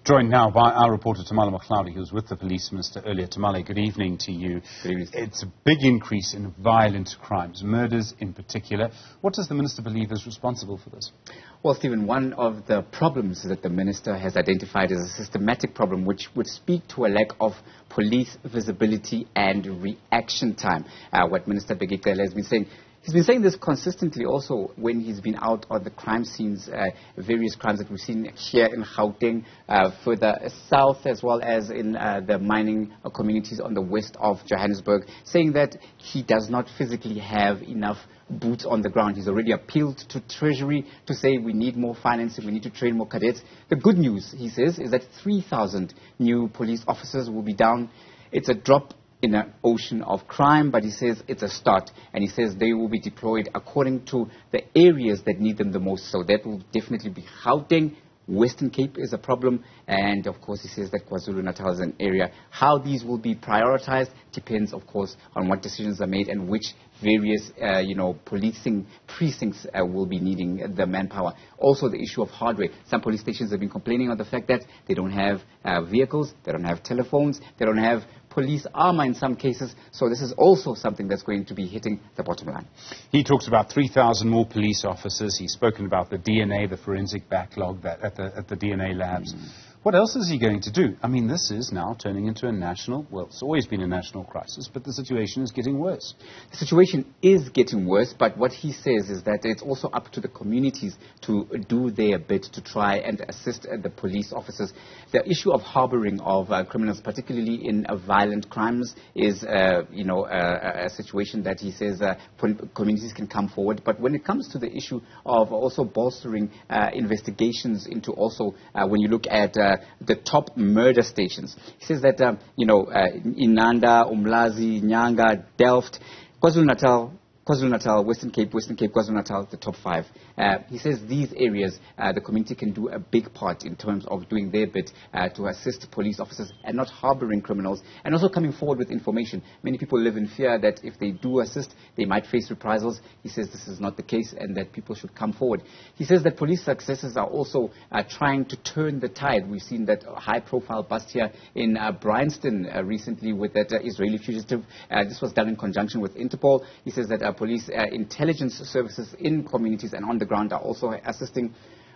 Joined now by our reporter Tumaole Mohlaoli, who was with the police minister earlier. Tumaole, good evening to you. Good evening. It's a big increase in violent crimes, murders in particular. What does the minister believe is responsible for this? Well, Stephen, one of the problems that the minister has identified is a systematic problem which would speak to a lack of police visibility and reaction time. What Minister Bheki Cele has been saying. He's been saying this consistently also when he's been out on the crime scenes, various crimes that we've seen here in Gauteng, further south, as well as in the mining communities on the west of Johannesburg, saying that he does not physically have enough boots on the ground. He's already appealed to Treasury to say we need more financing, we need to train more cadets. The good news, he says, is that 3,000 new police officers will be down. It's a drop in an ocean of crime, but he says it's a start, and he says they will be deployed according to the areas that need them the most. So that will definitely be Gauteng. Western Cape is a problem, and of course he says that KwaZulu-Natal is an area. How these will be prioritized depends, of course, on what decisions are made and which various, policing precincts will be needing the manpower. Also, the issue of hardware. Some police stations have been complaining of the fact that they don't have vehicles, they don't have telephones, they don't have police armor in some cases. So this is also something that's going to be hitting the bottom line. He talks about 3,000 more police officers. He's spoken about the DNA, the forensic backlog at the DNA labs. What else is he going to do? I mean, this is now turning into a national, well, it's always been a national crisis, but the situation is getting worse. The situation is getting worse, but what he says is that it's also up to the communities to do their bit to try and assist the police officers. The issue of harboring of criminals, particularly in violent crimes, is, a situation that he says communities can come forward. But when it comes to the issue of also bolstering investigations into also, when you look at the top murder stations. He says that, Inanda, Umlazi, Nyanga, Delft, KwaZulu-Natal, Western Cape, KwaZulu-Natal, the top 5. He says these areas, the community can do a big part in terms of doing their bit to assist police officers and not harboring criminals, and also coming forward with information. Many people live in fear that if they do assist, they might face reprisals. He says this is not the case and that people should come forward. He says that police successes are also trying to turn the tide. We've seen that high-profile bust here in Bryanston recently with that Israeli fugitive. This was done in conjunction with Interpol. He says that police intelligence services in communities and on the ground are also assisting.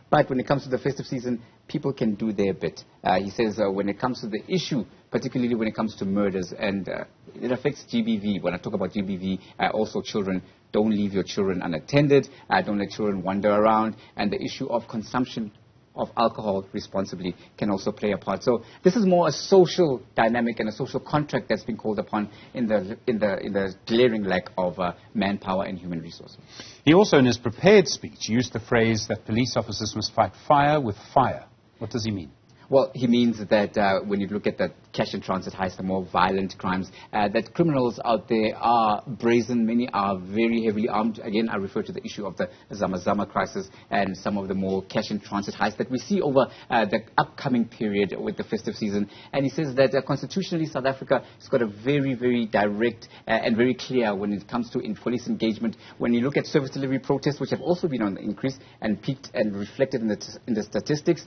But when it comes to the festive season, people can do their bit. He says when it comes to the issue, particularly when it comes to murders, and it affects GBV. When I talk about GBV, also children, don't leave your children unattended. Don't let children wander around. And the issue of consumption of alcohol responsibly can also play a part. So this is more a social dynamic and a social contract that's been called upon in the glaring lack of manpower and human resources. He also, in his prepared speech, used the phrase that police officers must fight fire with fire. What does he mean? Well, he means that when you look at the cash and transit heists, the more violent crimes, that criminals out there are brazen. Many are very heavily armed. Again, I refer to the issue of the Zama crisis and some of the more cash and transit heists that we see over the upcoming period with the festive season. And he says that constitutionally, South Africa has got a very, very direct and very clear when it comes to in police engagement. When you look at service delivery protests, which have also been on the increase and peaked and reflected in the statistics,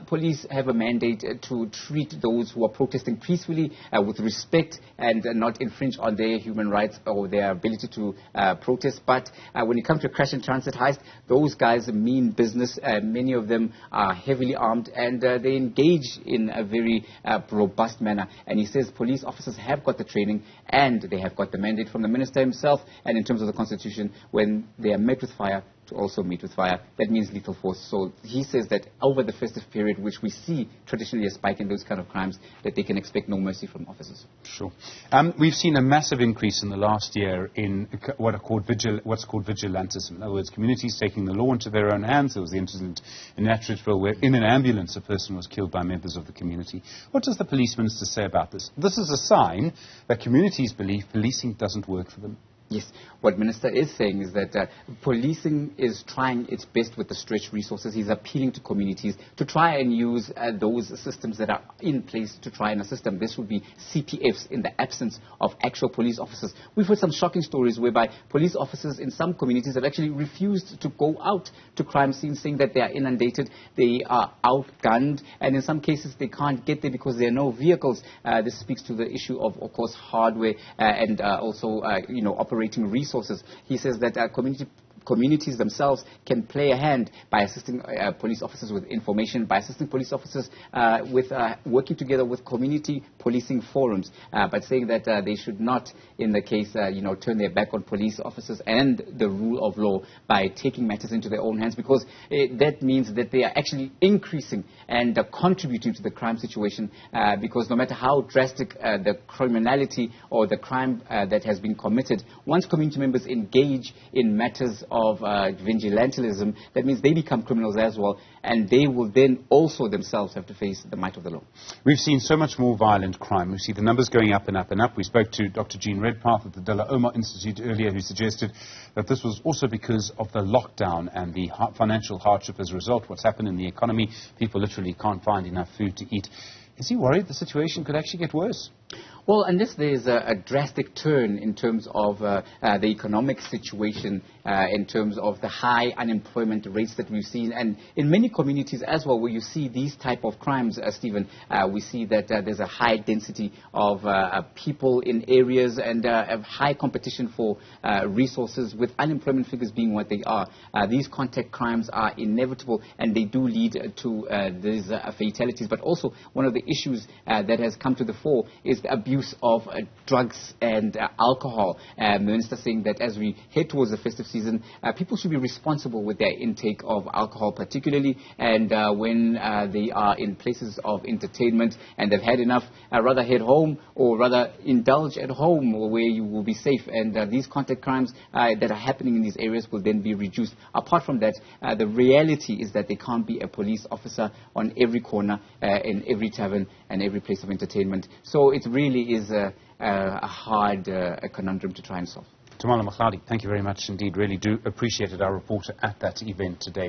police have a mandate to treat those who are protesting peacefully with respect and not infringe on their human rights or their ability to protest. But when it comes to crash and transit heist, those guys mean business. Many of them are heavily armed and they engage in a very robust manner. And he says police officers have got the training and they have got the mandate from the minister himself, and in terms of the constitution, when they are met with fire, to also meet with fire. That means lethal force. So he says that over the festive period, which we see traditionally a spike in those kind of crimes, that they can expect no mercy from officers. Sure. We've seen a massive increase in the last year in what's called vigilantism. In other words, communities taking the law into their own hands. There was the incident in Atteridgeville where in an ambulance a person was killed by members of the community. What does the police minister say about this? This is a sign that communities believe policing doesn't work for them. Yes, what Minister is saying is that policing is trying its best with the stretched resources. He's appealing to communities to try and use those systems that are in place to try and assist them. This would be CPFs in the absence of actual police officers. We've heard some shocking stories whereby police officers in some communities have actually refused to go out to crime scenes, saying that they are inundated, they are outgunned, and in some cases they can't get there because there are no vehicles. This speaks to the issue of course, hardware and also, operating resources. He says that communities themselves can play a hand by assisting police officers with information, by assisting police officers with working together with community policing forums, but saying that they should not, in the case, turn their back on police officers and the rule of law by taking matters into their own hands, because that means that they are actually increasing and contributing to the crime situation, because no matter how drastic the criminality or the crime that has been committed, once community members engage in matters of vigilantism, that means they become criminals as well, and they will then also themselves have to face the might of the law. We've seen so much more violent crime. We see the numbers going up and up and up. We spoke to Dr. Jean Redpath at the De La Omar Institute earlier, who suggested that this was also because of the lockdown and the financial hardship as a result. What's happened in the economy, people literally can't find enough food to eat. Is he worried the situation could actually get worse? Well, unless there's a drastic turn in terms of the economic situation, in terms of the high unemployment rates that we've seen, and in many communities as well, where you see these type of crimes, Stephen, we see that there's a high density of people in areas and a high competition for resources, with unemployment figures being what they are. These contact crimes are inevitable, and they do lead to these fatalities. But also, one of the issues that has come to the fore is the abuse of drugs and alcohol. The Minister saying that as we head towards the festive season, people should be responsible with their intake of alcohol particularly, and when they are in places of entertainment and they've had enough, rather head home or rather indulge at home where you will be safe, and these contact crimes that are happening in these areas will then be reduced. Apart from that, the reality is that there can't be a police officer on every corner, in every tavern and every place of entertainment. So it really is a hard conundrum to try and solve. Tumaole Mohlaoli, thank you very much indeed. Really do appreciate it, our reporter at that event today.